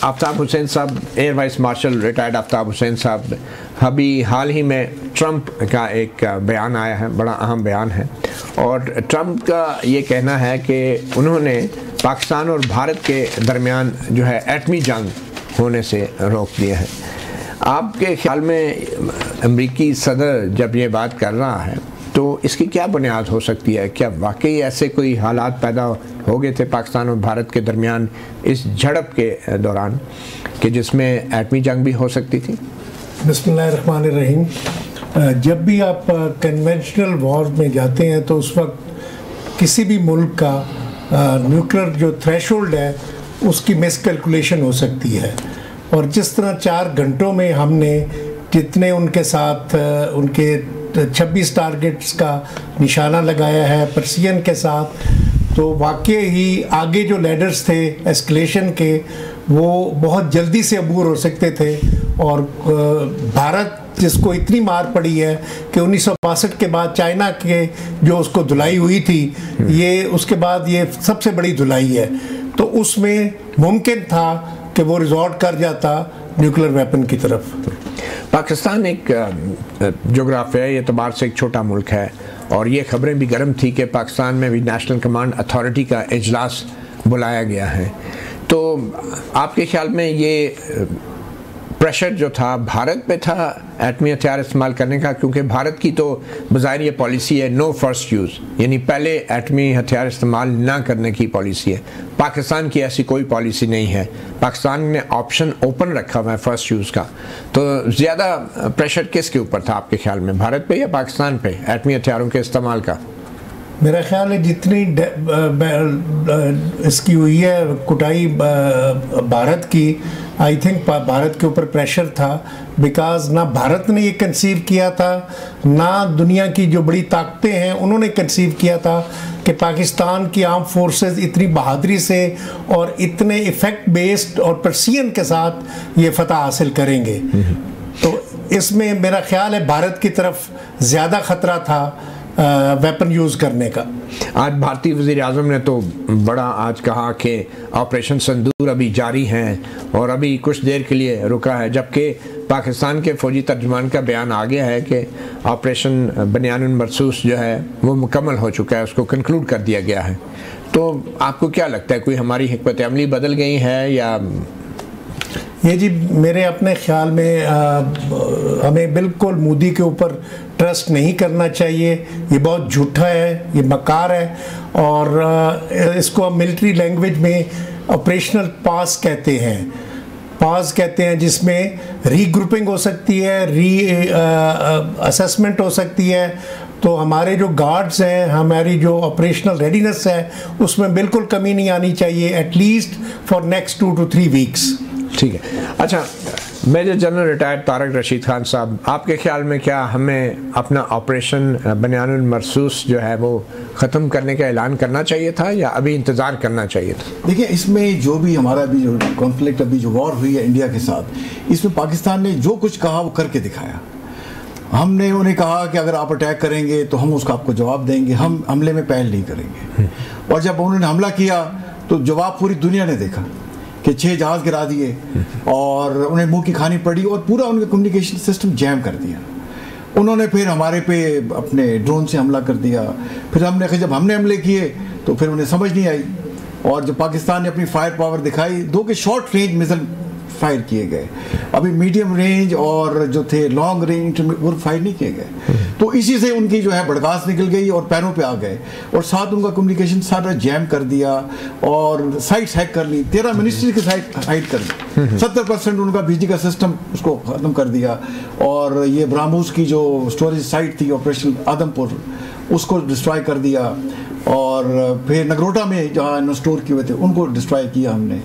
आफ्ताब हुसैन साहब, air vice marshal retired Aftab Hussain साहब, अभी हाल ही में ट्रंप का एक बयान आया है, बड़ा अहम बयान है, और ट्रंप का ये कहना है कि उन्होंने पाकिस्तान और भारत के दरमियान जो है एटमी जंग होने से रोक दिया है। आपके ख्याल में अमेरिकी सदर जब ये बात कर रहा है तो इसकी क्या बुनियाद हो सकती है? क्या वाकई ऐसे कोई हालात पैदा हो गए थे पाकिस्तान और भारत के दरमियान इस झड़प के दौरान कि जिसमें एटमी जंग भी हो सकती थी? बिस्मिल्लाहिर्रहमानिर्रहीम। जब भी आप कन्वेंशनल वॉर में जाते हैं तो उस वक्त किसी भी मुल्क का न्यूक्लियर जो थ्रेशोल्ड है उसकी मिसकैलकुलेशन हो सकती है, और जिस तरह 4 घंटों में हमने जितने उनके साथ उनके 26 टारगेट्स का निशाना लगाया है पर्सियन के साथ, तो वाकई ही आगे जो लैडर्स थे एस्केलेशन के वो बहुत जल्दी से अबूर हो सकते थे। और भारत जिसको इतनी मार पड़ी है कि 1962 के बाद चाइना के जो उसको धुलाई हुई थी, ये उसके बाद ये सबसे बड़ी धुलाई है, तो उसमें मुमकिन था कि वो रिजॉर्ट कर जाता न्यूक्लियर वेपन की तरफ। पाकिस्तान एक जोग्राफियाई एतबार से एक छोटा मुल्क है, और ये खबरें भी गर्म थी कि पाकिस्तान में भी नेशनल कमांड अथॉरिटी का इजलास बुलाया गया है। तो आपके ख्याल में ये प्रेशर जो था भारत पे था एटमी हथियार इस्तेमाल करने का? क्योंकि भारत की तो बज़ाहिर ये पॉलिसी है नो फर्स्ट यूज़, यानी पहले एटमी हथियार इस्तेमाल ना करने की पॉलिसी है। पाकिस्तान की ऐसी कोई पॉलिसी नहीं है, पाकिस्तान ने ऑप्शन ओपन रखा हुआ है फर्स्ट यूज़ का। तो ज़्यादा प्रेशर किसके ऊपर था आपके ख्याल में, भारत पे या पाकिस्तान पे एटमी हथियारों के इस्तेमाल का? मेरा ख्याल है जितनी इसकी हुई है कुटाई भारत की, आई थिंक भारत के ऊपर प्रेशर था, बिकॉज ना भारत ने ये कंसीव किया था, ना दुनिया की जो बड़ी ताकतें हैं उन्होंने कंसीव किया था कि पाकिस्तान की आर्म फोर्सेस इतनी बहादुरी से और इतने इफेक्ट बेस्ड और पर्सियन के साथ ये फतह हासिल करेंगे। तो इसमें मेरा ख्याल है भारत की तरफ ज़्यादा ख़तरा था वेपन यूज़ करने का। आज भारतीय वज़ीर आज़म ने तो बड़ा आज कहा कि ऑपरेशन सिंदूर अभी जारी हैं और अभी कुछ देर के लिए रुका है, जबकि पाकिस्तान के फ़ौजी तर्जुमान का बयान आ गया है कि ऑपरेशन बनियानुल मरसूस जो है वो मुकम्मल हो चुका है, उसको कंक्लूड कर दिया गया है। तो आपको क्या लगता है, कोई हमारी हिकमत अमली बदल गई है या? ये जी मेरे अपने ख्याल में हमें बिल्कुल मोदी के ऊपर ट्रस्ट नहीं करना चाहिए। ये बहुत झूठा है, ये मकार है, और इसको हम मिलिट्री लैंग्वेज में ऑपरेशनल पास कहते हैं। पास कहते हैं जिसमें रीग्रुपिंग हो सकती है, असेसमेंट हो सकती है। तो हमारे जो गार्ड्स हैं, हमारी जो ऑपरेशनल रेडीनेस है, उसमें बिल्कुल कमी नहीं आनी चाहिए, at least for next 2 to 3 weeks. ठीक है। अच्छा, major general retired Tarak Rashid Khan sahab, आपके ख्याल में क्या हमें अपना ऑपरेशन बनियानुल मरसूस जो है वो ख़त्म करने का ऐलान करना चाहिए था या अभी इंतज़ार करना चाहिए था? देखिए, इसमें जो भी हमारा अभी जो कॉन्फ्लिक्ट अभी जो वॉर हुई है इंडिया के साथ, इसमें पाकिस्तान ने जो कुछ कहा वो करके दिखाया। हमने उन्हें कहा कि अगर आप अटैक करेंगे तो हम उसका आपको जवाब देंगे, हम हमले में पहल नहीं करेंगे। और जब उन्होंने हमला किया तो जवाब पूरी दुनिया ने देखा कि 6 जहाज़ गिरा दिए और उन्हें मुंह की खानी पड़ी और पूरा उनका कम्युनिकेशन सिस्टम जैम कर दिया। उन्होंने फिर हमारे पे अपने ड्रोन से हमला कर दिया। फिर जब हमने हमले किए तो फिर उन्हें समझ नहीं आई, और जब पाकिस्तान ने अपनी फायर पावर दिखाई, 2 के शॉर्ट रेंज मिसाइल फायर किए गए। अभी मीडियम रेंज और जो थे लॉन्ग रेंज वो फायर नहीं किए गए। तो इसी से उनकी जो है बर्दाश्त निकल गई और पैरों पे आ गए, और साथ उनका कम्युनिकेशन सारा जैम कर दिया और साइट्स हैक कर ली। 13 मिनिस्ट्री की साइट हाइड कर दी, 70% उनका बिजली का सिस्टम उसको ख़त्म कर दिया। और ये ब्राह्मूस की जो स्टोरेज साइट थी ऑपरेशन आदमपुर, उसको डिस्ट्रॉय कर दिया। और फिर नगरोटा में जहाँ स्टोर किए हुए थे उनको डिस्ट्रॉय किया हमने।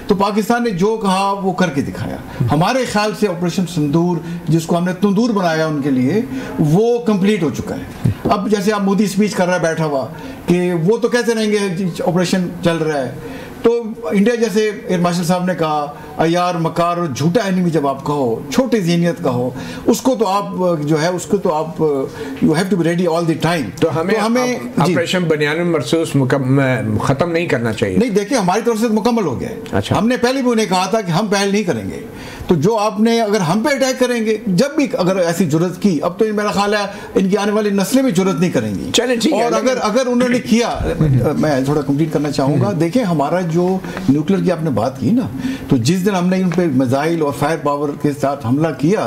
तो पाकिस्तान ने जो कहा वो करके दिखाया। हमारे ख्याल से ऑपरेशन सिंदूर, जिसको हमने तंदूर बनाया उनके लिए, वो कंप्लीट हो चुका है। अब जैसे आप मोदी स्पीच कर रहा है बैठा हुआ कि वो तो कहते रहेंगे ऑपरेशन चल रहा है, तो इंडिया जैसे एयर मार्शल साहब ने कहा, अयार मकार और झूठा एनिमी जब आप कहो, छोटी ज़हनियत का हो, उसको तो आप जो है उसको तो आप you have to be ready all the time. तो हमें ऑपरेशन बनियान मरसूस खत्म नहीं करना चाहिए। नहीं, देखिए हमारी तरफ से मुकम्मल हो गया है। अच्छा। हमने पहले भी उन्हें कहा था कि हम पहल नहीं करेंगे, तो जो आपने अगर हम पे अटैक करेंगे, जब भी अगर ऐसी जरूरत की, अब तो मेरा ख्याल है इनकी आने वाली नस्लें भी जरूरत नहीं करेंगी। चले ठीक है। और अगर उन्होंने किया, मैं थोड़ा कंप्लीट करना चाहूँगा। देखिए हमारा जो न्यूक्लियर की आपने बात की ना, तो जिस दिन हमने इन पे मिसाइल और फायर पावर के साथ हमला किया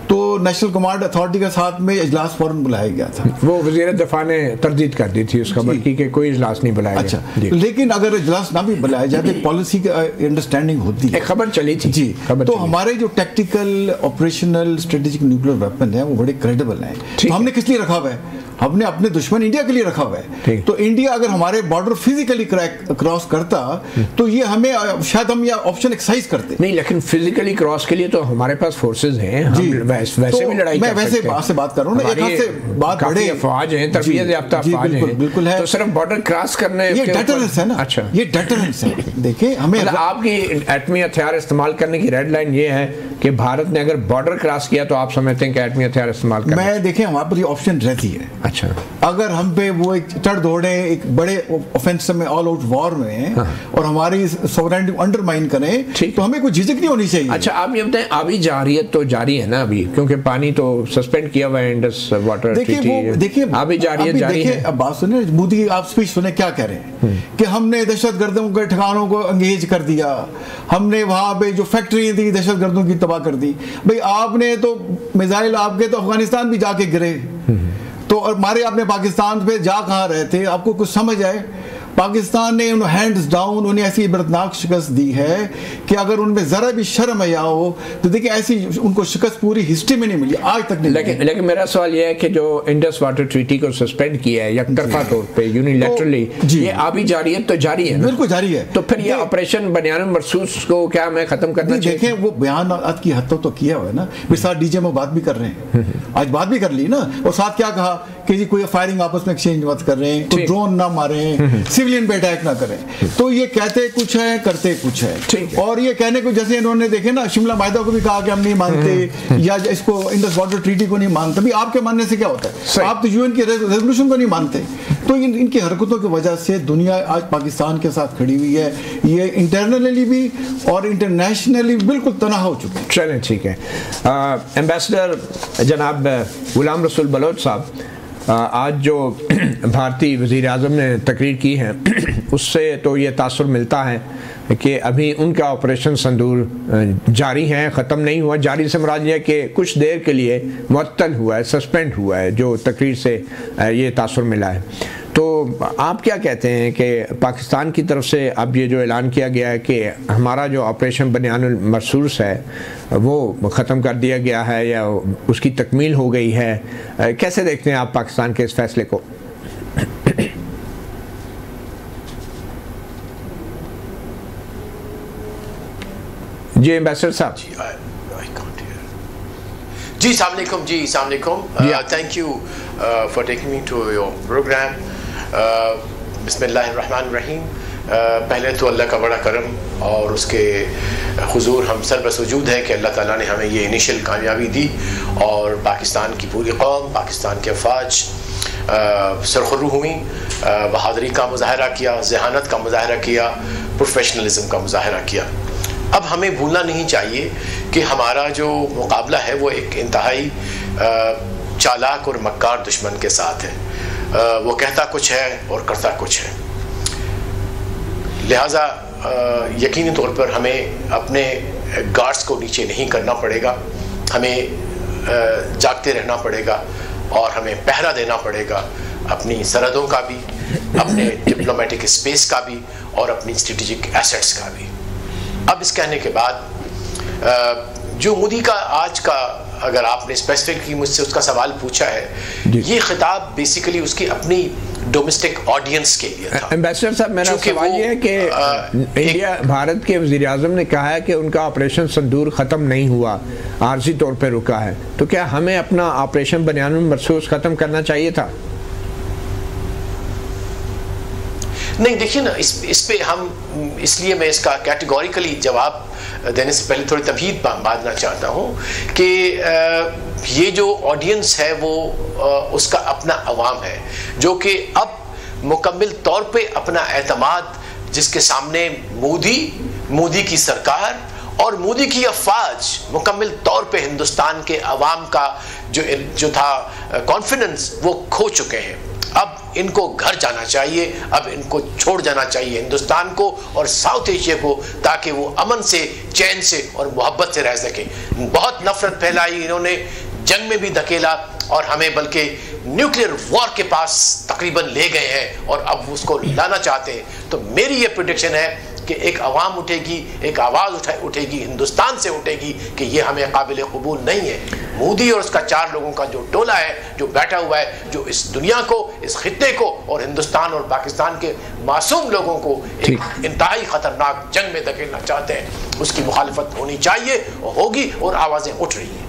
तो नेशनल कमांड अथॉरिटी के साथ में इजलास फौरन बुलाया गया था। वो वज़ीर दफ़ा ने तरदीद कर दी थी उस खबर की कि कोई इजलास नहीं बुलाया अच्छा गया। लेकिन अगर इजलास ना भी बुलाया जाए तो पॉलिसी की अंडरस्टैंडिंग होती है। एक खबर चली थी जी। तो हमारे जो tactical operational strategic nuclear weapon है वो बड़े क्रेडिबल हैं। तो हमने किस लिए रखा हुआ है? हमने अपने दुश्मन इंडिया के लिए रखा हुआ है। तो इंडिया अगर हमारे बॉर्डर फिजिकली क्रॉस करता तो ये हमें शायद हम ये ऑप्शन एक्सरसाइज करते नहीं, लेकिन फिजिकली क्रॉस के लिए तो हमारे पास फोर्सेस हैं, हम वैसे तो भी लड़ाई मैं वैसे बात से बात कर रहा हूँ ना, एक हाथ से बात बड़े अफवाज हैं, तरबियत याफ्ता अफवाज हैं, बिल्कुल है। तो सिर्फ बॉर्डर क्रॉस करने ये डेटरेंस है ना। अच्छा, ये डेटरेंस है। देखिए हमें आपकी एटमी हथियार इस्तेमाल करने की रेड लाइन ये है कि भारत ने अगर बॉर्डर क्रॉस किया तो आप समझते हैं कि एटमी हथियार इस्तेमाल करना। मैं देखिए हमारे पर ये ऑप्शन रहती है। अच्छा, अगर हम पे वो एक चढ़ दौड़े एक बड़े ऑफेंस में, ऑल आउट वॉर में, और हमारी सॉवरेनिटी अंडरमाइन करें, तो हमें कोई झिझक नहीं होनी चाहिए। अच्छा, आप ये बताएं, अभी जारियत तो जारी है ना अभी, क्योंकि पानी तो सस्पेंड किया हुआ है इंडस वाटर ट्रीटी। देखिए अभी जारियत जारी है। अब बात सुने, मोदी आप स्पीच सुने क्या कह रहे हैं कि हमने दहशतगर्दों के ठिकानों को अंगेज कर दिया, हमने वहां पे जो फैक्ट्री थी दहशतगर्दों की तबाह कर दी। भाई आपने तो मिसाइल आपके तो अफगानिस्तान भी जाके गिरे, तो हमारे आपने पाकिस्तान पे जा कहाँ रहे थे? आपको कुछ समझ आए? पाकिस्तान ने उन्हें हैंड्स डाउन, उन्हें ऐसी इबरतनाक शिकस्त दी है कि अगर उनमें जरा भी शर्म आया हो तो देखिए ऐसी उनको शिकस्त पूरी हिस्ट्री में नहीं मिली, आज तक नहीं। लेकिन मेरा सवाल यह है कि जो इंडस वाटर ट्रीटी को सस्पेंड किया है यकतरफा तौर पे यूनिलैटरली, ये अभी जारियत तो जारी है, बिल्कुल जारी है। तो फिर ये ऑपरेशन बनियान मरसूस को क्या हमें खत्म करना चाहिए? देखें वो बयान की हद तक तो किया हुआ है ना, मेरे साथ डीजे में बात भी कर रहे हैं, आज बात भी कर ली ना, और साथ क्या कहा कि जी कोई फायरिंग आपस में एक्सचेंज मत कर रहे हैं, कोई ड्रोन ना मारें, सिविलियन पे अटैक ना करें। तो ये कहते कुछ है करते कुछ है। और ये कहने को जैसे इन्होंने देखे ना शिमला माहिदा को भी कहा कि हम नहीं मानते, या इसको इंडस वाटर ट्रीटी को नहीं मानते। भी आपके मानने से क्या होता है? आप तो यूएन की रेजोल्यूशन को नहीं मानते। तो इनकी हरकतों की वजह से दुनिया आज पाकिस्तान के साथ खड़ी हुई है, ये इंटरनली भी और इंटरनेशनली बिल्कुल तनाव हो चुके हैं। चलें ठीक है। एम्बेसडर जनाब गुलाम रसूल बलोच साहब, आज जो भारतीय वज़ीर आज़म ने तकरीर की है उससे तो ये तासुर मिलता है कि अभी उनका ऑपरेशन संदूर जारी है, ख़त्म नहीं हुआ। जारी से मुराद ये कि कुछ देर के लिए मुअत्तल हुआ है, सस्पेंड हुआ है, जो तकरीर से ये तासुर मिला है। तो आप क्या कहते हैं कि पाकिस्तान की तरफ से अब ये जो ऐलान किया गया है कि हमारा जो ऑपरेशन बनियानुल मरसूस है वो ख़त्म कर दिया गया है या उसकी तकमील हो गई है, कैसे देखते हैं आप पाकिस्तान के इस फैसले को? जी एम्बेसडर साहब। जी अस्सलाम वालेकुम। जी अस्सलाम वालेकुम। Thank you for taking me to your programme. बिस्मिल्लाहिर्रहमानिर्रहीम। पहले तो अल्लाह का बड़ा करम और उसके हुजूर हम सर बसवजूद है कि अल्लाह ताला ने हमें ये इनिशियल कामयाबी दी और पाकिस्तान की पूरी कौम, पाकिस्तान के अफवाज सरखुरू हुई, बहादुरी का मुजाहरा किया, ज़हानत का मुजाहरा किया, प्रोफेशनलिज्म का मुजाहरा किया। अब हमें भूलना नहीं चाहिए कि हमारा जो मुकाबला है वो एक इंतहाई चालाक और मक्कार दुश्मन के साथ है। वो कहता कुछ है और करता कुछ है, लिहाजा यकीनी तौर पर हमें अपने गार्ड्स को नीचे नहीं करना पड़ेगा, हमें जागते रहना पड़ेगा और हमें पहरा देना पड़ेगा अपनी सरहदों का भी, अपने डिप्लोमेटिक स्पेस का भी और अपनी स्ट्रेटेजिक एसेट्स का भी। अब इस कहने के बाद जो मोदी का आज का, अगर आपने स्पेसिफिकली मुझसे उसका सवाल पूछा है, ये खिताब बेसिकली उसकी अपनी डोमेस्टिक ऑडियंस के लिए था। एम्बेसडर साहब, मेरा सवाल ये है कि इंडिया, भारत के वज़ीर आज़म ने कहा है कि उनका ऑपरेशन संदूर ख़त्म नहीं हुआ, आर्जी तौर पे रुका है, तो क्या हमें अपना ऑपरेशन बनियानुल मरसूस ख़त्म करना चाहिए था? नहीं, देखिए ना, इस पे हम, इसलिए मैं इसका कैटेगोरिकली जवाब देने से पहले थोड़ी तमहीद बांधना चाहता हूँ कि ये जो ऑडियंस है वो उसका अपना अवाम है, जो कि अब मुकम्मिल तौर पे अपना एतमाद जिसके सामने मोदी की सरकार और मोदी की अफवाज मुकम्मिल तौर पे हिंदुस्तान के अवाम का जो था कॉन्फिडेंस वो खो चुके हैं। अब इनको घर जाना चाहिए, अब इनको छोड़ जाना चाहिए हिंदुस्तान को और साउथ एशिया को, ताकि वो अमन से, चैन से और मोहब्बत से रह सके। बहुत नफरत फैलाई इन्होंने, जंग में भी धकेला और हमें बल्कि न्यूक्लियर वॉर के पास तकरीबन ले गए हैं और अब उसको लाना चाहते हैं। तो मेरी ये प्रेडिक्शन है कि एक आवाम उठेगी, एक आवाज़ उठेगी, हिंदुस्तान से उठेगी कि ये हमें काबिल कबूल नहीं है। मोदी और उसका 4 लोगों का जो टोला है, जो बैठा हुआ है, जो इस दुनिया को, इस खित्ते को और हिंदुस्तान और पाकिस्तान के मासूम लोगों को एक इंतहाई ख़तरनाक जंग में धकेलना चाहते हैं, उसकी मुखालिफत होनी चाहिए और होगी और आवाज़ें उठ रही हैं।